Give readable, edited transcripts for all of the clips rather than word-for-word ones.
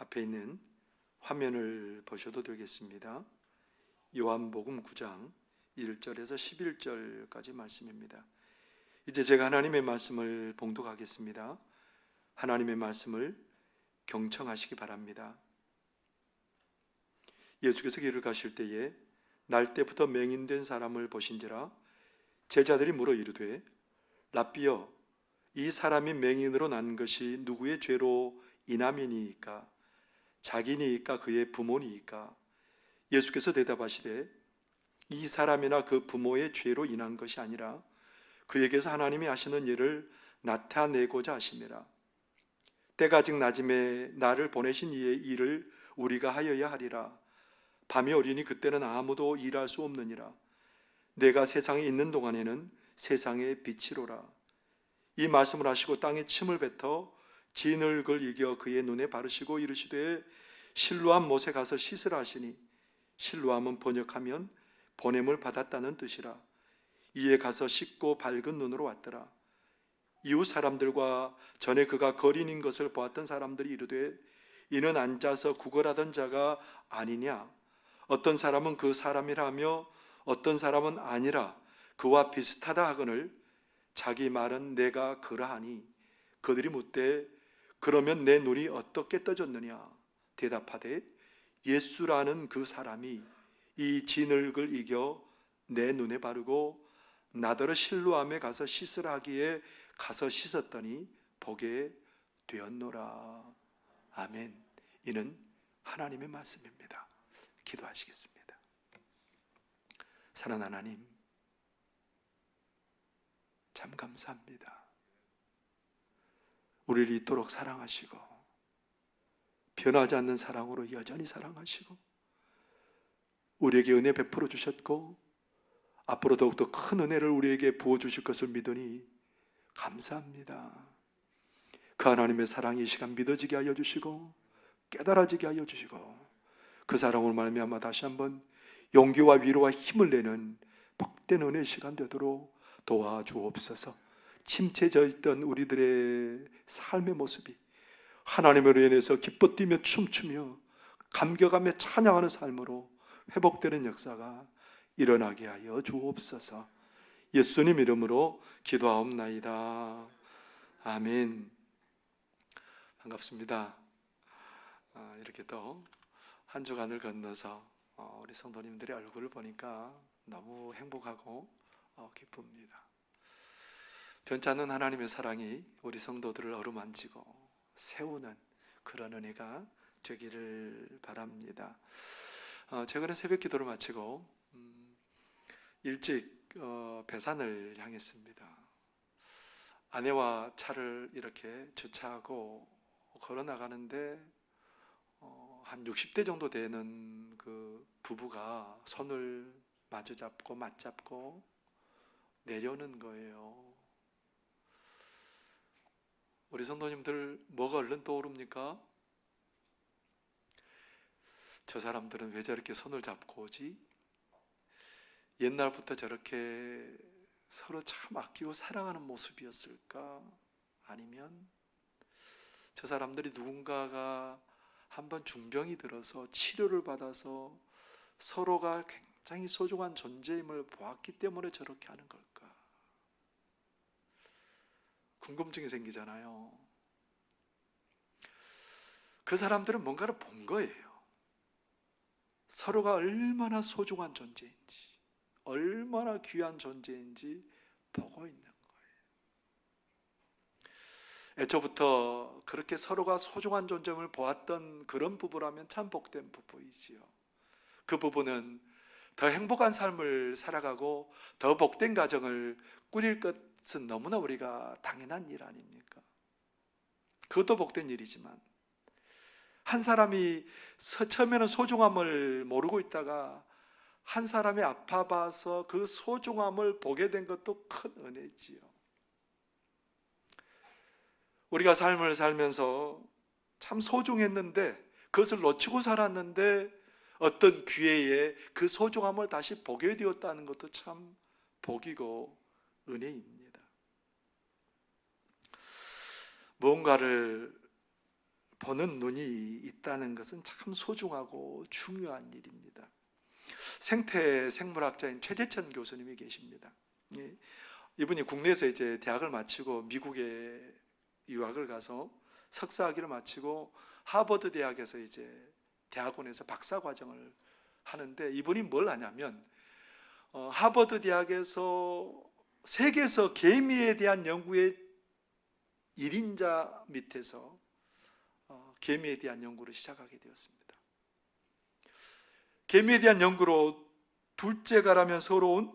앞에 있는 화면을 보셔도 되겠습니다. 요한복음 9장 1절에서 11절까지 말씀입니다. 이제 제가 하나님의 말씀을 봉독하겠습니다. 하나님의 말씀을 경청하시기 바랍니다. 예수께서 길을 가실 때에 날 때부터 맹인된 사람을 보신지라 제자들이 물어 이르되 랍비여 이 사람이 맹인으로 난 것이 누구의 죄로 인함이니이까 자기니이까 그의 부모니이까 예수께서 대답하시되 이 사람이나 그 부모의 죄로 인한 것이 아니라 그에게서 하나님이 하시는 일을 나타내고자 하심이라. 때가 아직 낮음에 나를 보내신 이의 일을 우리가 하여야 하리라. 밤이 오리니 그때는 아무도 일할 수 없느니라. 내가 세상에 있는 동안에는 세상의 빛이로라. 이 말씀을 하시고 땅에 침을 뱉어 진흙을 이겨 그의 눈에 바르시고 이르시되 실로암 못에 가서 씻으라 하시니 실로암은 번역하면 보냄을 받았다는 뜻이라. 이에 가서 씻고 밝은 눈으로 왔더라. 이웃 사람들과 전에 그가 거린인 것을 보았던 사람들이 이르되 이는 앉아서 구걸하던 자가 아니냐. 어떤 사람은 그 사람이라 하며 어떤 사람은 아니라 그와 비슷하다 하거늘 자기 말은 내가 그러하니 그들이 묻되 그러면 내 눈이 어떻게 떠졌느냐. 대답하되 예수라는 그 사람이 이 진흙을 이겨 내 눈에 바르고 나더러 실로암에 가서 씻으라 하기에 가서 씻었더니 보게 되었노라. 아멘. 이는 하나님의 말씀입니다. 기도하시겠습니다. 사랑하는 하나님, 참 감사합니다. 우리를 이토록 사랑하시고 변하지 않는 사랑으로 여전히 사랑하시고 우리에게 은혜 베풀어 주셨고 앞으로 더욱더 큰 은혜를 우리에게 부어주실 것을 믿으니 감사합니다. 그 하나님의 사랑이 이 시간 믿어지게 하여 주시고 깨달아지게 하여 주시고 그 사랑으로 말미암아 다시 한번 용기와 위로와 힘을 내는 복된 은혜의 시간 되도록 도와주옵소서. 침체져 있던 우리들의 삶의 모습이 하나님으로 인해서 기뻐 뛰며 춤추며 감격하며 찬양하는 삶으로 회복되는 역사가 일어나게 하여 주옵소서. 예수님 이름으로 기도하옵나이다. 아멘. 반갑습니다. 이렇게 또 한 주간을 건너서 우리 성도님들의 얼굴을 보니까 너무 행복하고 기쁩니다. 변치 않는 하나님의 사랑이 우리 성도들을 어루만지고 세우는 그런 은혜가 되기를 바랍니다. 최근에 새벽 기도를 마치고 일찍 배산을 향했습니다. 아내와 차를 이렇게 주차하고 걸어 나가는데 한 60대 정도 되는 그 부부가 손을 마주 잡고 맞잡고 내려오는 거예요. 우리 성도님들 뭐가 얼른 떠오릅니까? 저 사람들은 왜 저렇게 손을 잡고 오지? 옛날부터 저렇게 서로 참 아끼고 사랑하는 모습이었을까? 아니면 저 사람들이 누군가가 한번 중병이 들어서 치료를 받아서 서로가 굉장히 소중한 존재임을 보았기 때문에 저렇게 하는 걸까? 궁금증이 생기잖아요. 그 사람들은 뭔가를 본 거예요. 서로가 얼마나 소중한 존재인지, 얼마나 귀한 존재인지 보고 있는 거예요. 애초부터 그렇게 서로가 소중한 존재임을 보았던 그런 부부라면 참 복된 부부이지요. 그 부부는 더 행복한 삶을 살아가고 더 복된 가정을 꾸릴 것은 너무나 우리가 당연한 일 아닙니까? 그것도 복된 일이지만 한 사람이 처음에는 소중함을 모르고 있다가 한 사람이 아파봐서 그 소중함을 보게 된 것도 큰 은혜지요. 우리가 삶을 살면서 참 소중했는데 그것을 놓치고 살았는데 어떤 기회에 그 소중함을 다시 보게 되었다는 것도 참 복이고 은혜입니다. 무언가를 보는 눈이 있다는 것은 참 소중하고 중요한 일입니다. 생태 생물학자인 최재천 교수님이 계십니다. 이분이 국내에서 이제 대학을 마치고 미국에 유학을 가서 석사학위를 마치고 하버드 대학에서 이제 대학원에서 박사 과정을 하는데, 이분이 뭘 하냐면 하버드 대학에서 세계에서 개미에 대한 연구의 1인자 밑에서 개미에 대한 연구를 시작하게 되었습니다. 개미에 대한 연구로 둘째가라면 서러운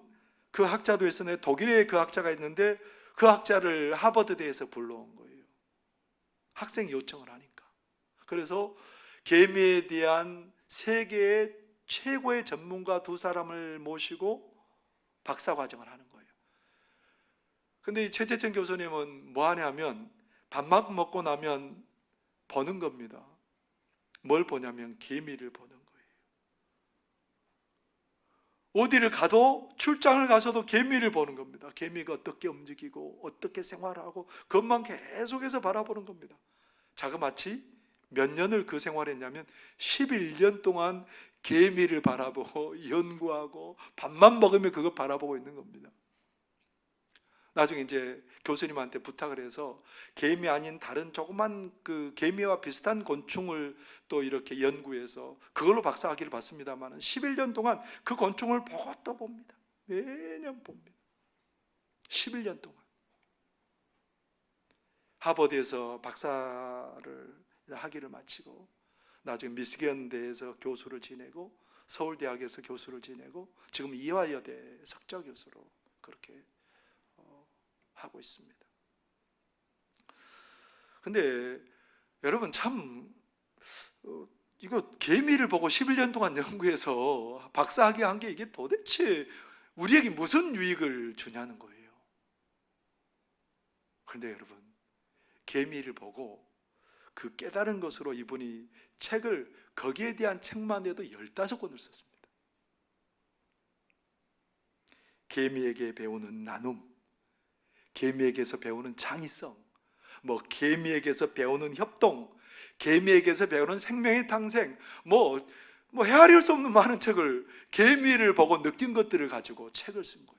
그 학자도 있었는데, 독일에 그 학자가 있는데 그 학자를 하버드대에서 불러온 거예요. 학생이 요청을 하니까. 그래서 개미에 대한 세계의 최고의 전문가 2사람을 모시고 박사 과정을 하는 거예요. 근데 이 최재천 교수님은 뭐 하냐면 밥만 먹고 나면 보는 겁니다. 뭘 보냐면 개미를 보는 거예요. 어디를 가도, 출장을 가서도 개미를 보는 겁니다. 개미가 어떻게 움직이고 어떻게 생활하고 그것만 계속해서 바라보는 겁니다. 자그마치 몇 년을 그 생활했냐면 11년 동안 개미를 바라보고 연구하고 밥만 먹으면 그거 바라보고 있는 겁니다. 나중에 이제 교수님한테 부탁을 해서 개미 아닌 다른 조그만 그 개미와 비슷한 곤충을 또 이렇게 연구해서 그걸로 박사학위를 받습니다만 11년 동안 그 곤충을 보고 또 봅니다. 매년 봅니다. 11년 동안. 하버드에서 박사를 학위를 마치고 나중에 미시건대에서 교수를 지내고 서울대학에서 교수를 지내고 지금 이화여대 석좌 교수로 그렇게 하고 있습니다. 근데 여러분 참 이거 개미를 보고 11년 동안 연구해서 박사학위 한 게 이게 도대체 우리에게 무슨 유익을 주냐는 거예요. 그런데 여러분, 개미를 보고 그 깨달은 것으로 이분이 책을, 거기에 대한 책만 해도 15권을 썼습니다. 개미에게 배우는 나눔, 개미에게서 배우는 창의성, 개미에게서 배우는 협동, 개미에게서 배우는 생명의 탄생, 헤아릴 수 없는 많은 책을, 개미를 보고 느낀 것들을 가지고 책을 쓴 거예요.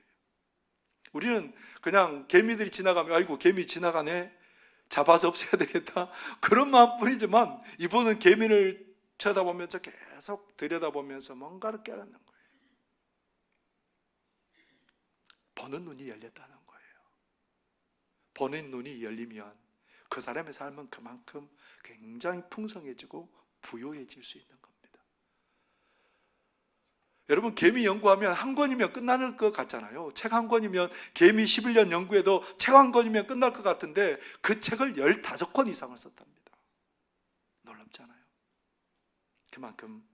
우리는 그냥 개미들이 지나가면 아이고 개미 지나가네, 잡아서 없애야 되겠다, 그런 마음뿐이지만 이분은 개미를 쳐다보면서 계속 들여다보면서 뭔가를 깨닫는 거예요. 보는 눈이 열렸다는 거예요. 보는 눈이 열리면 그 사람의 삶은 그만큼 굉장히 풍성해지고 부유해질 수 있는 겁니다. 여러분, 개미 연구하면 한 권이면 끝나는 것 같잖아요. 책 한 권이면, 개미 11년 연구해도 책 한 권이면 끝날 것 같은데 그 책을 15권 이상을 썼답니다. 놀랍잖아요. 그만큼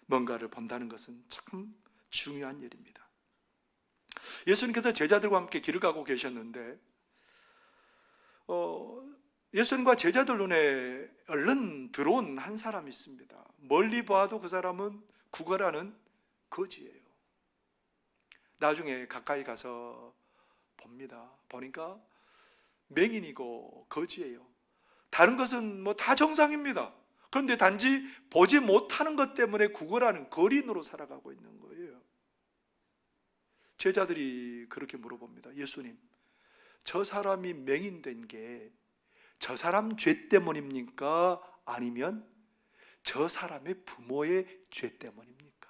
뭔가를 본다는 것은 참 중요한 일입니다. 예수님께서 제자들과 함께 길을 가고 계셨는데 예수님과 제자들 눈에 얼른 들어온 한 사람이 있습니다. 멀리 봐도 그 사람은 구걸하는 거지예요. 나중에 가까이 가서 봅니다. 보니까 맹인이고 거지예요. 다른 것은 다 정상입니다. 그런데 단지 보지 못하는 것 때문에 구걸하는 거린으로 살아가고 있는 거예요. 제자들이 그렇게 물어봅니다. 예수님, 저 사람이 맹인된 게 저 사람 죄 때문입니까? 아니면 저 사람의 부모의 죄 때문입니까?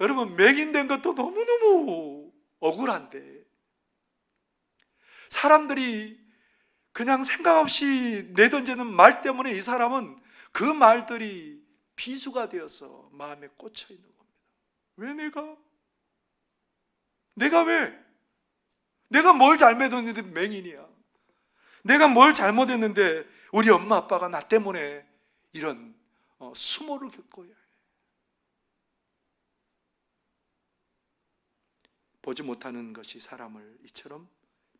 여러분, 맹인된 것도 너무너무 억울한데 사람들이 그냥 생각 없이 내던지는 말 때문에 이 사람은 그 말들이 비수가 되어서 마음에 꽂혀 있는 겁니다. 왜 내가 왜? 내가 뭘 잘못했는데 맹인이야? 내가 뭘 잘못했는데 우리 엄마 아빠가 나 때문에 이런 수모를 겪어야 해? 보지 못하는 것이 사람을 이처럼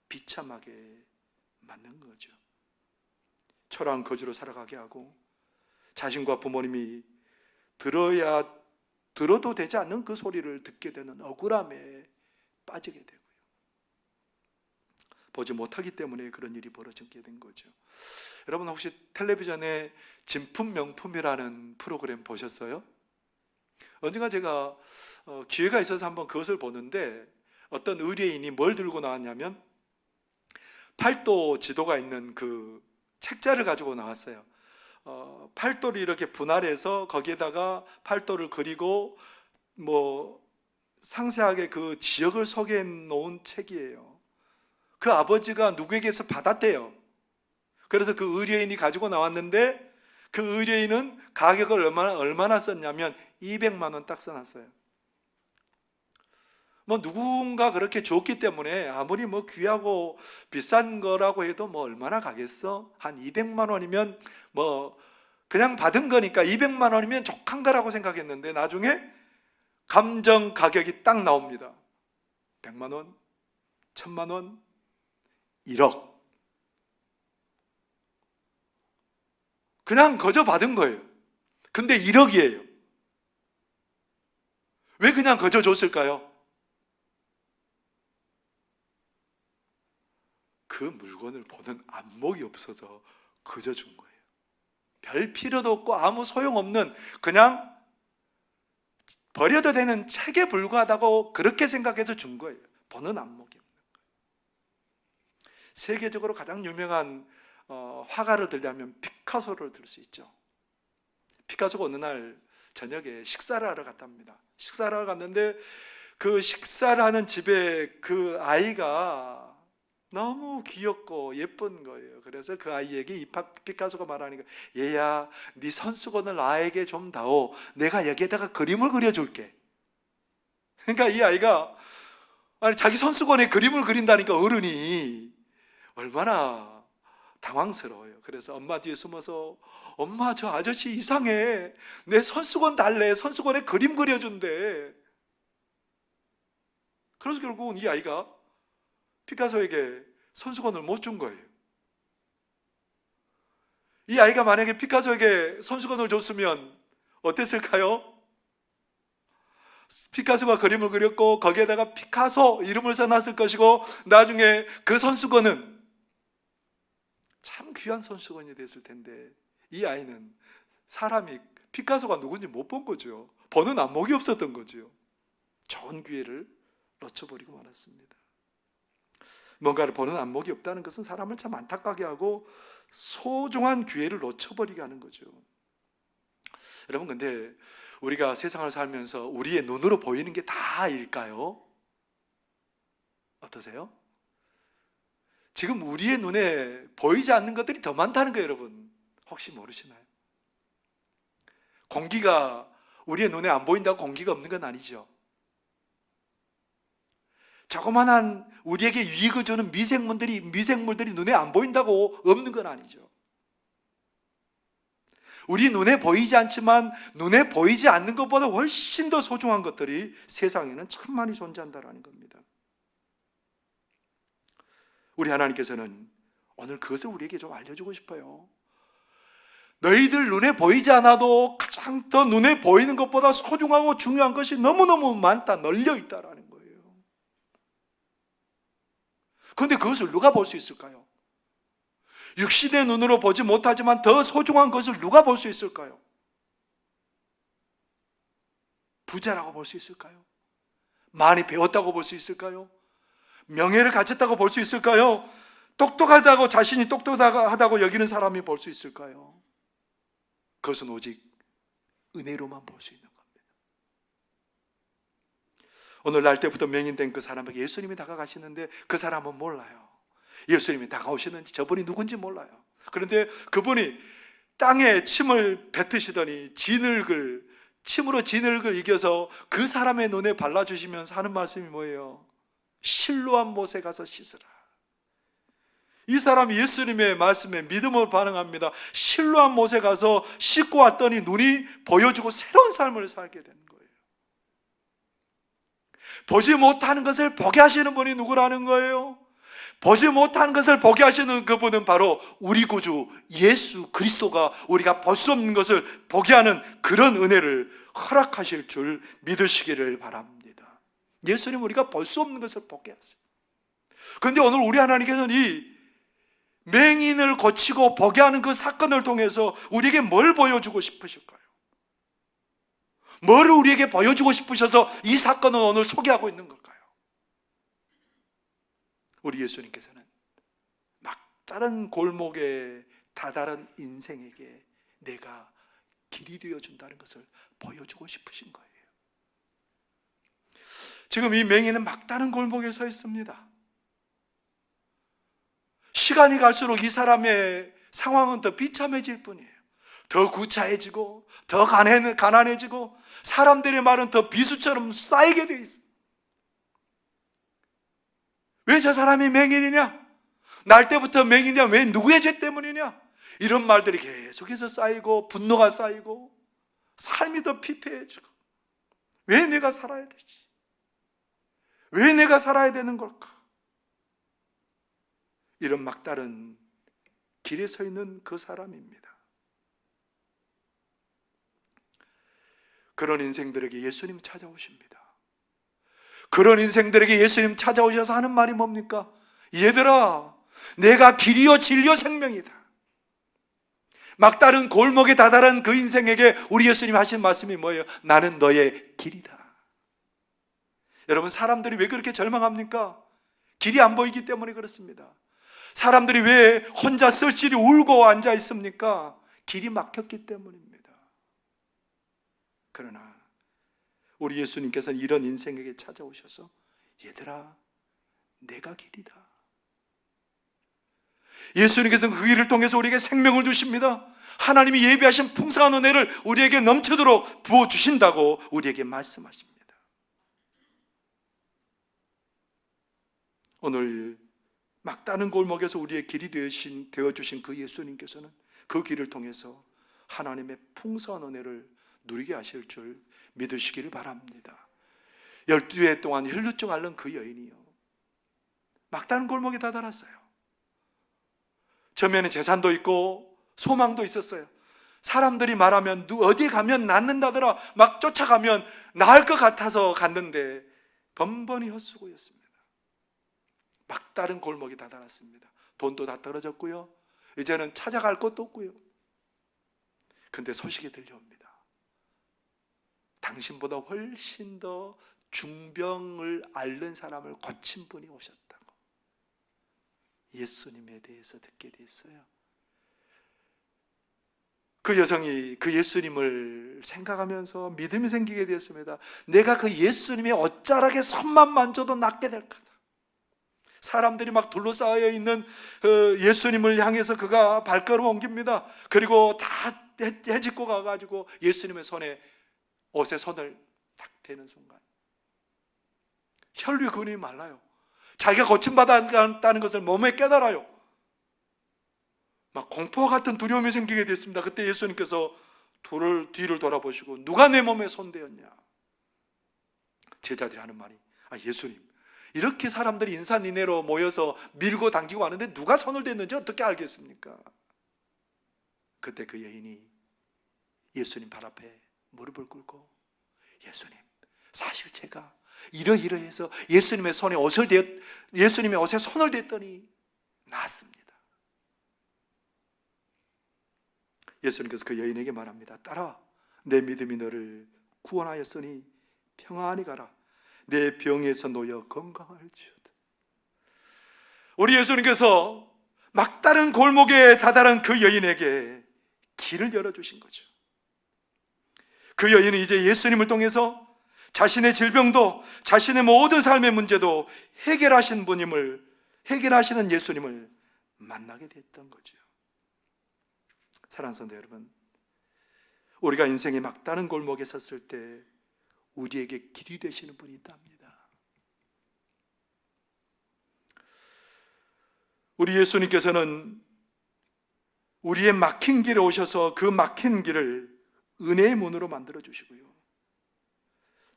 비참하게 만든 거죠. 초라한 거지로 살아가게 하고 자신과 부모님이 들어도 되지 않는 그 소리를 듣게 되는 억울함에 빠지게 되고요. 보지 못하기 때문에 그런 일이 벌어지게 된 거죠. 여러분 혹시 텔레비전에 진품 명품이라는 프로그램 보셨어요? 언젠가 제가 기회가 있어서 한번 그것을 보는데 어떤 의뢰인이 뭘 들고 나왔냐면 팔도 지도가 있는 그 책자를 가지고 나왔어요. 팔도를 이렇게 분할해서 거기에다가 팔도를 그리고 뭐 상세하게 그 지역을 소개해 놓은 책이에요. 그 아버지가 누구에게서 받았대요. 그래서 그 의뢰인이 가지고 나왔는데 그 의뢰인은 가격을 얼마나 썼냐면 200만 원 딱 써놨어요. 뭐 누군가 그렇게 줬기 때문에 아무리 뭐 귀하고 비싼 거라고 해도 뭐 얼마나 가겠어? 한 200만 원이면 뭐 그냥 받은 거니까 200만 원이면 족한 거라고 생각했는데 나중에 감정 가격이 딱 나옵니다. 100만 원, 1000만 원, 1억. 그냥 거저 받은 거예요. 근데 1억이에요. 왜 그냥 거저 줬을까요? 그 물건을 보는 안목이 없어서 거저 준 거예요. 별 필요도 없고 아무 소용없는 그냥 버려도 되는 책에 불과하다고 그렇게 생각해서 준 거예요. 보는 안목이 없는 거예요. 세계적으로 가장 유명한 화가를 들자면 피카소를 들 수 있죠. 피카소가 어느 날 저녁에 식사를 하러 갔답니다. 식사를 하러 갔는데 그 식사를 하는 집에 그 아이가 너무 귀엽고 예쁜 거예요. 그래서 그 아이에게 이 피카소가 말하니까 얘야 네 손수건을 나에게 좀 다오. 내가 여기에다가 그림을 그려줄게. 그러니까 이 아이가 아니 자기 손수건에 그림을 그린다니까 어른이 얼마나 당황스러워요. 그래서 엄마 뒤에 숨어서 엄마 저 아저씨 이상해. 내 손수건 달래. 손수건에 그림 그려준대. 그래서 결국은 이 아이가 피카소에게 손수건을 못 준 거예요. 이 아이가 만약에 피카소에게 손수건을 줬으면 어땠을까요? 피카소가 그림을 그렸고 거기에다가 피카소 이름을 써놨을 것이고 나중에 그 손수건은 참 귀한 손수건이 됐을 텐데 이 아이는 사람이 피카소가 누군지 못 본 거죠. 보는 안목이 없었던 거죠. 좋은 기회를 놓쳐버리고 말았습니다. 뭔가를 보는 안목이 없다는 것은 사람을 참 안타깝게 하고 소중한 기회를 놓쳐버리게 하는 거죠. 여러분 근데 우리가 세상을 살면서 우리의 눈으로 보이는 게 다일까요? 어떠세요? 지금 우리의 눈에 보이지 않는 것들이 더 많다는 거예요. 여러분 혹시 모르시나요? 공기가 우리의 눈에 안 보인다고 공기가 없는 건 아니죠. 조그만한 우리에게 유익을 주는 미생물들이 눈에 안 보인다고 없는 건 아니죠. 우리 눈에 보이지 않지만 눈에 보이지 않는 것보다 훨씬 더 소중한 것들이 세상에는 참 많이 존재한다는 겁니다. 우리 하나님께서는 오늘 그것을 우리에게 좀 알려주고 싶어요. 너희들 눈에 보이지 않아도 가장 더 눈에 보이는 것보다 소중하고 중요한 것이 너무너무 많다, 널려 있다라는 거예요. 그런데 그것을 누가 볼 수 있을까요? 육신의 눈으로 보지 못하지만 더 소중한 것을 누가 볼 수 있을까요? 부자라고 볼 수 있을까요? 많이 배웠다고 볼 수 있을까요? 명예를 가졌다고 볼 수 있을까요? 똑똑하다고 자신이 똑똑하다고 여기는 사람이 볼 수 있을까요? 그것은 오직 은혜로만 볼 수 있는 겁니다. 오늘 날 때부터 맹인된 그 사람에게 예수님이 다가가시는데 그 사람은 몰라요. 예수님이 다가오시는지 저분이 누군지 몰라요. 그런데 그분이 땅에 침을 뱉으시더니 침으로 진흙을 이겨서 그 사람의 눈에 발라주시면서 하는 말씀이 뭐예요? 실로암 못에 가서 씻으라. 이 사람이 예수님의 말씀에 믿음으로 반응합니다. 실로암 못에 가서 씻고 왔더니 눈이 보여주고 새로운 삶을 살게 되는 거예요. 보지 못하는 것을 보게 하시는 분이 누구라는 거예요? 보지 못하는 것을 보게 하시는 그분은 바로 우리 구주 예수 그리스도가 우리가 볼 수 없는 것을 보게 하는 그런 은혜를 허락하실 줄 믿으시기를 바랍니다. 예수님 우리가 볼 수 없는 것을 보게 하세요. 그런데 오늘 우리 하나님께서는 이 맹인을 고치고 보게 하는 그 사건을 통해서 우리에게 뭘 보여주고 싶으실까요? 뭘 우리에게 보여주고 싶으셔서 이 사건을 오늘 소개하고 있는 걸까요? 우리 예수님께서는 막다른 골목에 다다른 인생에게 내가 길이 되어준다는 것을 보여주고 싶으신 거예요. 지금 이 맹인은 막다른 골목에 서 있습니다. 시간이 갈수록 이 사람의 상황은 더 비참해질 뿐이에요. 더 구차해지고 더 가난해지고 사람들의 말은 더 비수처럼 쌓이게 돼 있어요. 왜 저 사람이 맹인이냐? 날 때부터 맹인이냐? 왜 누구의 죄 때문이냐? 이런 말들이 계속해서 쌓이고 분노가 쌓이고 삶이 더 피폐해지고 왜 내가 살아야 되지? 왜 내가 살아야 되는 걸까? 이런 막다른 길에 서 있는 그 사람입니다. 그런 인생들에게 예수님 찾아오십니다. 그런 인생들에게 예수님 찾아오셔서 하는 말이 뭡니까? 얘들아, 내가 길이요 진리요 생명이다. 막다른 골목에 다다른 그 인생에게 우리 예수님 하신 말씀이 뭐예요? 나는 너의 길이다. 여러분, 사람들이 왜 그렇게 절망합니까? 길이 안 보이기 때문에 그렇습니다. 사람들이 왜 혼자 쓸쓸히 울고 앉아 있습니까? 길이 막혔기 때문입니다. 그러나 우리 예수님께서는 이런 인생에게 찾아오셔서 얘들아, 내가 길이다. 예수님께서는 그 길을 통해서 우리에게 생명을 주십니다. 하나님이 예비하신 풍성한 은혜를 우리에게 넘치도록 부어주신다고 우리에게 말씀하십니다. 오늘 막다른 골목에서 우리의 길이 되어주신 그 예수님께서는 그 길을 통해서 하나님의 풍성한 은혜를 누리게 하실 줄 믿으시기를 바랍니다. 12해 동안 혈루증 앓는 그 여인이요, 막다른 골목에 다다랐어요. 처음에는 재산도 있고 소망도 있었어요. 사람들이 말하면 어디 가면 낫는다더라 막 쫓아가면 나을 것 같아서 갔는데 번번이 헛수고였습니다. 막다른 골목에 다다랐습니다. 돈도 다 떨어졌고요, 이제는 찾아갈 곳도 없고요. 근데 소식이 들려옵니다. 당신보다 훨씬 더 중병을 앓는 사람을 고친 분이 오셨다고 예수님에 대해서 듣게 됐어요. 그 여성이 그 예수님을 생각하면서 믿음이 생기게 되었습니다. 내가 그 예수님의 옷자락에 손만 만져도 낫게 될 거다. 사람들이 막 둘러싸여 있는 예수님을 향해서 그가 발걸음 옮깁니다. 그리고 다 헤집고 가가지고 예수님의 옷에 손을 딱 대는 순간 혈류의 근육이 말라요. 자기가 고침받았다는 것을 몸에 깨달아요. 막 공포와 같은 두려움이 생기게 됐습니다. 그때 예수님께서 뒤를 돌아보시고 누가 내 몸에 손대었냐? 제자들이 하는 말이, 예수님, 이렇게 사람들이 인산인해로 모여서 밀고 당기고 하는데 누가 손을 댔는지 어떻게 알겠습니까? 그때 그 여인이 예수님 발 앞에 무릎을 꿇고, 예수님, 사실 제가 이러이러해서 예수님의 옷에 손을 댔더니 나았습니다. 예수님께서 그 여인에게 말합니다. 따라와, 내 믿음이 너를 구원하였으니 평안히 가라. 내 병에서 놓여 건강할지어다. 우리 예수님께서 막다른 골목에 다다른 그 여인에게 길을 열어주신 거죠. 그 여인은 이제 예수님을 통해서 자신의 질병도 자신의 모든 삶의 문제도 해결하시는 예수님을 만나게 됐던 거죠. 사랑하는 성도 여러분, 우리가 인생의 막다른 골목에 섰을 때 우리에게 길이 되시는 분이 있답니다. 우리 예수님께서는 우리의 막힌 길에 오셔서 그 막힌 길을 은혜의 문으로 만들어 주시고요,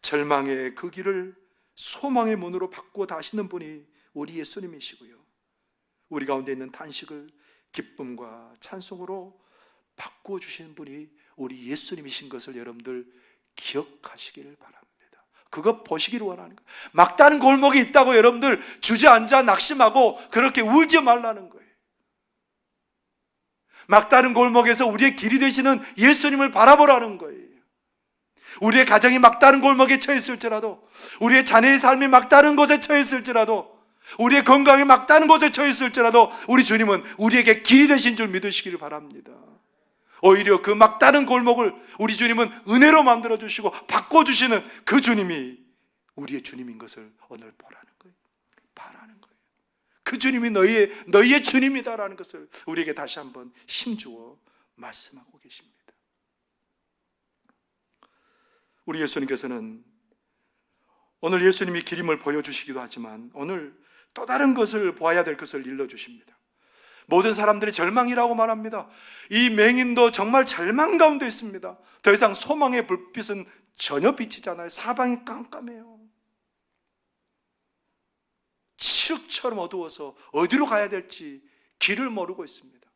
절망의 그 길을 소망의 문으로 바꾸어 다시는 분이 우리 예수님이시고요, 우리 가운데 있는 탄식을 기쁨과 찬송으로 바꾸어 주시는 분이 우리 예수님이신 것을 여러분들 기억하시기를 바랍니다. 그거 보시기를 원하는 거예요. 막다른 골목이 있다고 여러분들 주저앉아 낙심하고 그렇게 울지 말라는 거예요. 막다른 골목에서 우리의 길이 되시는 예수님을 바라보라는 거예요. 우리의 가정이 막다른 골목에 처했을지라도, 우리의 자녀의 삶이 막다른 곳에 처했을지라도, 우리의 건강이 막다른 곳에 처했을지라도 우리 주님은 우리에게 길이 되신 줄 믿으시기를 바랍니다. 오히려 그 막다른 골목을 우리 주님은 은혜로 만들어주시고 바꿔주시는 그 주님이 우리의 주님인 것을 오늘 보라는 거예요. 바라는 거예요. 그 주님이 너희의 주님이다라는 것을 우리에게 다시 한번 힘주어 말씀하고 계십니다. 우리 예수님께서는 오늘 예수님이 기림을 보여주시기도 하지만 오늘 또 다른 것을 보아야 될 것을 일러주십니다. 모든 사람들이 절망이라고 말합니다. 이 맹인도 정말 절망 가운데 있습니다. 더 이상 소망의 불빛은 전혀 비치지 않아요. 사방이 깜깜해요. 칠흑처럼 어두워서 어디로 가야 될지 길을 모르고 있습니다.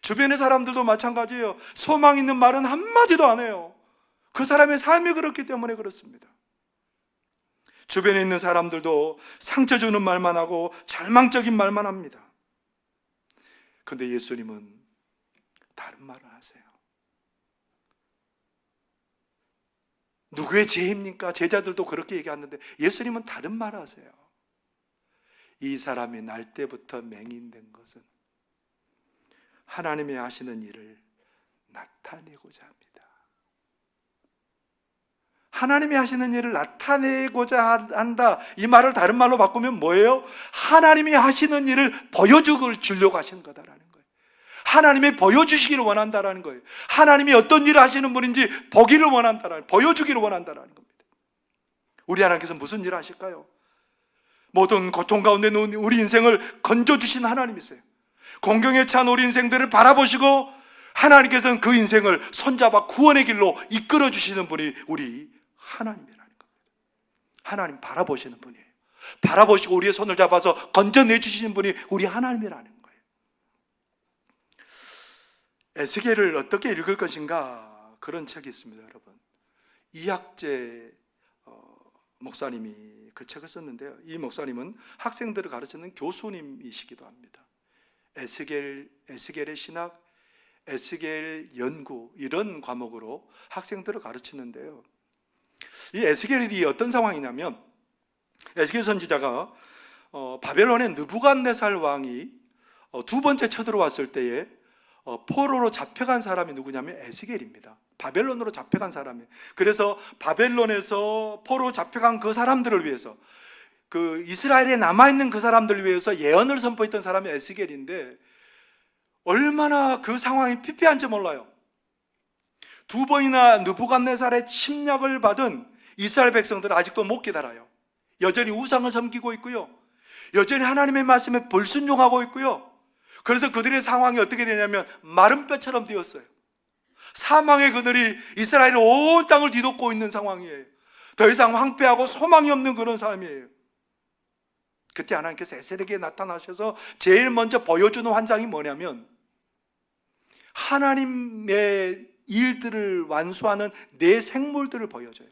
주변의 사람들도 마찬가지예요. 소망 있는 말은 한마디도 안 해요. 그 사람의 삶이 그렇기 때문에 그렇습니다. 주변에 있는 사람들도 상처 주는 말만 하고 절망적인 말만 합니다. 그런데 예수님은 다른 말을 하세요. 누구의 죄입니까? 제자들도 그렇게 얘기하는데 예수님은 다른 말을 하세요. 이 사람이 날 때부터 맹인된 것은 하나님이 하시는 일을 나타내고자 합니다. 하나님이 하시는 일을 나타내고자 한다. 이 말을 다른 말로 바꾸면 뭐예요? 하나님이 하시는 일을 보여주려고 하시는 거다라는 거예요. 하나님이 보여주시기를 원한다라는 거예요. 하나님이 어떤 일을 하시는 분인지 보기를 원한다라는, 보여주기를 원한다라는 겁니다. 우리 하나님께서 무슨 일을 하실까요? 모든 고통 가운데 놓은 우리 인생을 건져주신 하나님이세요. 공경에 찬 우리 인생들을 바라보시고 하나님께서는 그 인생을 손잡아 구원의 길로 이끌어주시는 분이 우리 하나님이라는 겁니다. 하나님 바라보시는 분이에요. 바라보시고 우리의 손을 잡아서 건져내주시는 분이 우리 하나님이라는 거예요. 에스겔을 어떻게 읽을 것인가, 그런 책이 있습니다. 여러분, 이학재 목사님이 그 책을 썼는데요, 이 목사님은 학생들을 가르치는 교수님이시기도 합니다. 에스겔의 신학, 에스겔 연구, 이런 과목으로 학생들을 가르치는데요, 이 에스겔이 어떤 상황이냐면, 에스겔 선지자가 바벨론의 느부갓네살 왕이 두 번째 쳐들어왔을 때에 포로로 잡혀간 사람이 누구냐면 에스겔입니다. 바벨론으로 잡혀간 사람이에요. 그래서 바벨론에서 포로로 잡혀간 그 사람들을 위해서, 그 이스라엘에 남아있는 그 사람들을 위해서 예언을 선포했던 사람이 에스겔인데, 얼마나 그 상황이 피폐한지 몰라요. 두 번이나 느부갓네살의 침략을 받은 이스라엘 백성들은 아직도 못 깨달아요. 여전히 우상을 섬기고 있고요, 여전히 하나님의 말씀에 불순종하고 있고요. 그래서 그들의 상황이 어떻게 되냐면 마른 뼈처럼 되었어요. 사망의 그들이 이스라엘의 온 땅을 뒤덮고 있는 상황이에요. 더 이상 황폐하고 소망이 없는 그런 삶이에요. 그때 하나님께서 에스겔에게 나타나셔서 제일 먼저 보여주는 환상이 뭐냐면, 하나님의 일들을 완수하는 네 생물들을 보여줘요.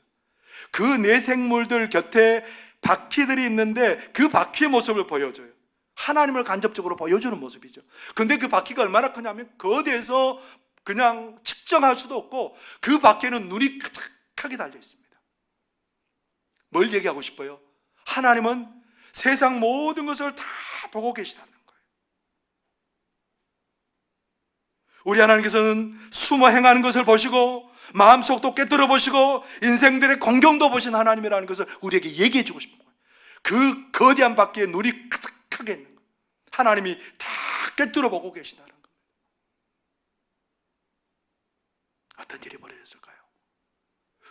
그 네 생물들 곁에 바퀴들이 있는데 그 바퀴의 모습을 보여줘요. 하나님을 간접적으로 보여주는 모습이죠. 근데 그 바퀴가 얼마나 크냐면 거대해서 그냥 측정할 수도 없고, 그 바퀴에는 눈이 가득하게 달려 있습니다. 뭘 얘기하고 싶어요? 하나님은 세상 모든 것을 다 보고 계시다는 거예요. 우리 하나님께서는 숨어 행하는 것을 보시고 마음속도 꿰뚫어 보시고 인생들의 공경도 보신 하나님이라는 것을 우리에게 얘기해 주고 싶은 거예요. 그 거대한 바퀴에 눈이 가득하게 있는 거예요. 하나님이 다 꿰뚫어 보고 계시다는 겁니다. 어떤 일이 벌어졌을까요?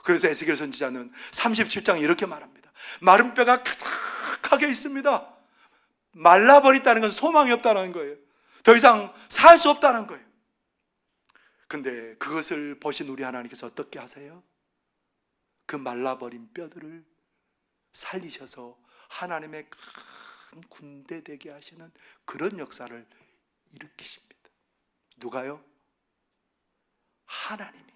그래서 에스겔 선지자는 37장 이렇게 말합니다. 마른 뼈가 가득하게 있습니다. 말라버렸다는 건 소망이 없다는 거예요. 더 이상 살 수 없다는 거예요. 근데 그것을 보신 우리 하나님께서 어떻게 하세요? 그 말라버린 뼈들을 살리셔서 하나님의 큰 군대 되게 하시는 그런 역사를 일으키십니다. 누가요? 하나님이.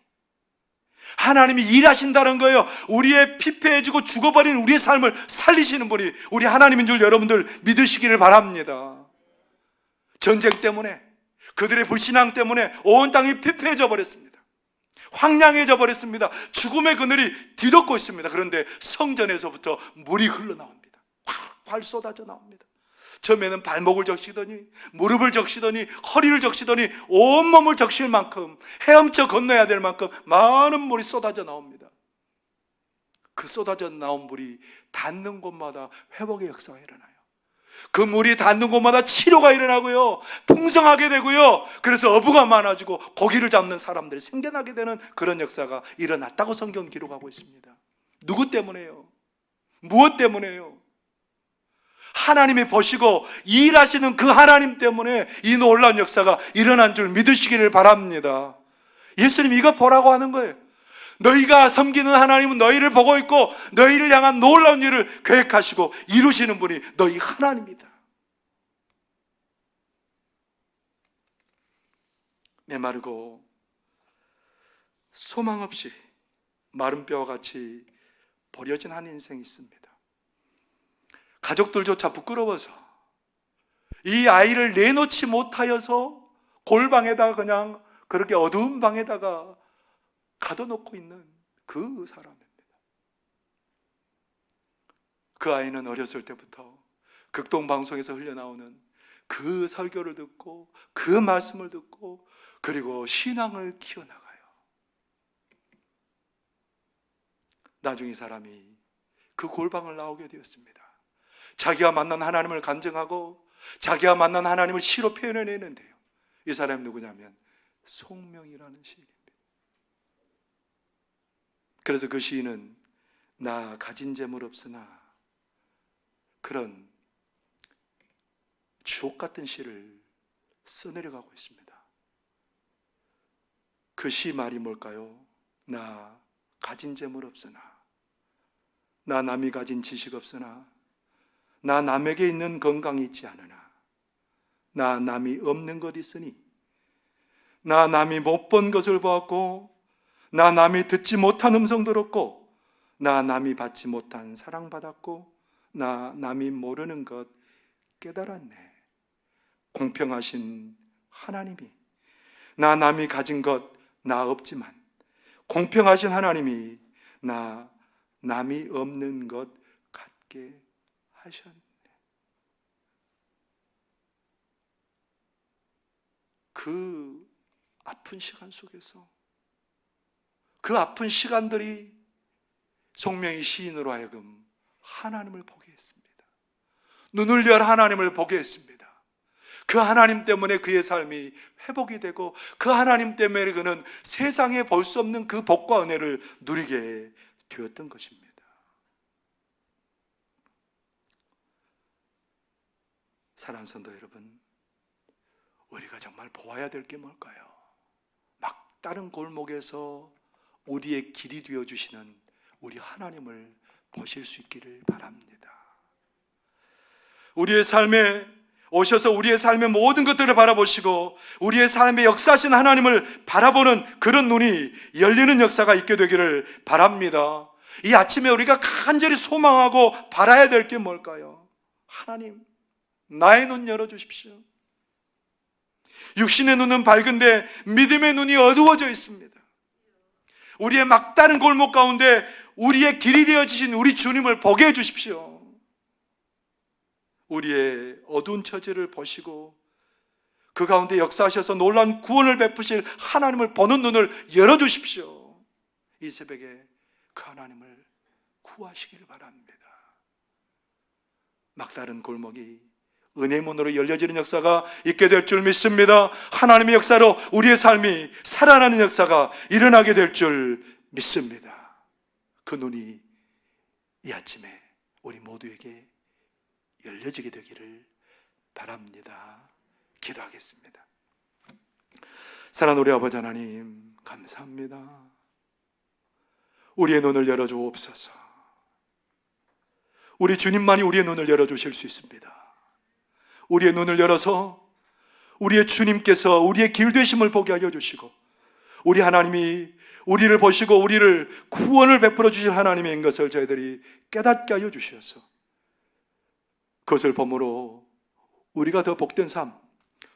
하나님이 일하신다는 거예요. 우리의 피폐해지고 죽어버린 우리의 삶을 살리시는 분이 우리 하나님인 줄 여러분들 믿으시기를 바랍니다. 전쟁 때문에, 그들의 불신앙 때문에 온 땅이 피폐해져 버렸습니다. 황량해져 버렸습니다. 죽음의 그늘이 뒤덮고 있습니다. 그런데 성전에서부터 물이 흘러나옵니다. 활 쏟아져 나옵니다. 처음에는 발목을 적시더니, 무릎을 적시더니, 허리를 적시더니 온몸을 적실 만큼, 헤엄쳐 건너야 될 만큼 많은 물이 쏟아져 나옵니다. 그 쏟아져 나온 물이 닿는 곳마다 회복의 역사가 일어나요. 그 물이 닿는 곳마다 치료가 일어나고요, 풍성하게 되고요, 그래서 어부가 많아지고 고기를 잡는 사람들이 생겨나게 되는 그런 역사가 일어났다고 성경은 기록하고 있습니다. 누구 때문에요? 무엇 때문에요? 하나님이 보시고 일하시는 그 하나님 때문에 이 놀라운 역사가 일어난 줄 믿으시기를 바랍니다. 예수님이 이거 보라고 하는 거예요. 너희가 섬기는 하나님은 너희를 보고 있고 너희를 향한 놀라운 일을 계획하시고 이루시는 분이 너희 하나님이다. 메마르고 소망 없이 마른 뼈와 같이 버려진 한 인생이 있습니다. 가족들조차 부끄러워서 이 아이를 내놓지 못하여서 골방에다가 그냥 그렇게 어두운 방에다가 가둬놓고 있는 그 사람입니다. 그 아이는 어렸을 때부터 극동방송에서 흘러나오는 그 설교를 듣고 그 말씀을 듣고 그리고 신앙을 키워나가요. 나중에 이 사람이 그 골방을 나오게 되었습니다. 자기가 만난 하나님을 간증하고 자기가 만난 하나님을 시로 표현해내는데요, 이 사람이 누구냐면 송명이라는 시인입니다. 그래서 그 시인은 나 가진 재물 없으나 그런 주옥 같은 시를 써내려가고 있습니다. 그 시 말이 뭘까요? 나 가진 재물 없으나, 나 남이 가진 지식 없으나, 나 남에게 있는 건강이 있지 않으나, 나 남이 없는 것 있으니, 나 남이 못 본 것을 보았고, 나 남이 듣지 못한 음성 들었고, 나 남이 받지 못한 사랑받았고, 나 남이 모르는 것 깨달았네. 공평하신 하나님이 나 남이 가진 것 나 없지만 공평하신 하나님이 나 남이 없는 것 갖게 하셨네. 그 아픈 시간 속에서, 그 아픈 시간들이 송명이 시인으로 하여금 하나님을 보게 했습니다. 눈을 열 하나님을 보게 했습니다. 그 하나님 때문에 그의 삶이 회복이 되고 그 하나님 때문에 그는 세상에 볼 수 없는 그 복과 은혜를 누리게 되었던 것입니다. 사랑하는 성도 여러분, 우리가 정말 보아야 될 게 뭘까요? 막다른 골목에서 우리의 길이 되어주시는 우리 하나님을 보실 수 있기를 바랍니다. 우리의 삶에 오셔서 우리의 삶의 모든 것들을 바라보시고 우리의 삶에 역사하신 하나님을 바라보는 그런 눈이 열리는 역사가 있게 되기를 바랍니다. 이 아침에 우리가 간절히 소망하고 바라야 될 게 뭘까요? 하나님, 나의 눈 열어주십시오. 육신의 눈은 밝은데 믿음의 눈이 어두워져 있습니다. 우리의 막다른 골목 가운데 우리의 길이 되어지신 우리 주님을 보게 해주십시오. 우리의 어두운 처지를 보시고 그 가운데 역사하셔서 놀라운 구원을 베푸실 하나님을 보는 눈을 열어주십시오. 이 새벽에 그 하나님을 구하시기를 바랍니다. 막다른 골목이 은혜의 문으로 열려지는 역사가 있게 될 줄 믿습니다. 하나님의 역사로 우리의 삶이 살아나는 역사가 일어나게 될 줄 믿습니다. 그 눈이 이 아침에 우리 모두에게 열려지게 되기를 바랍니다. 기도하겠습니다. 사랑하는 우리 아버지 하나님, 감사합니다. 우리의 눈을 열어주옵소서. 우리 주님만이 우리의 눈을 열어주실 수 있습니다. 우리의 눈을 열어서 우리의 주님께서 우리의 길되심을 보게 하여 주시고 우리 하나님이 우리를 보시고 우리를 구원을 베풀어 주실 하나님인 것을 저희들이 깨닫게 하여 주셔서 그것을 보므로 우리가 더 복된 삶,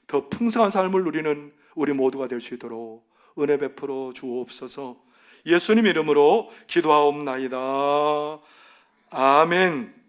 더 풍성한 삶을 누리는 우리 모두가 될 수 있도록 은혜 베풀어 주옵소서. 예수님 이름으로 기도하옵나이다. 아멘.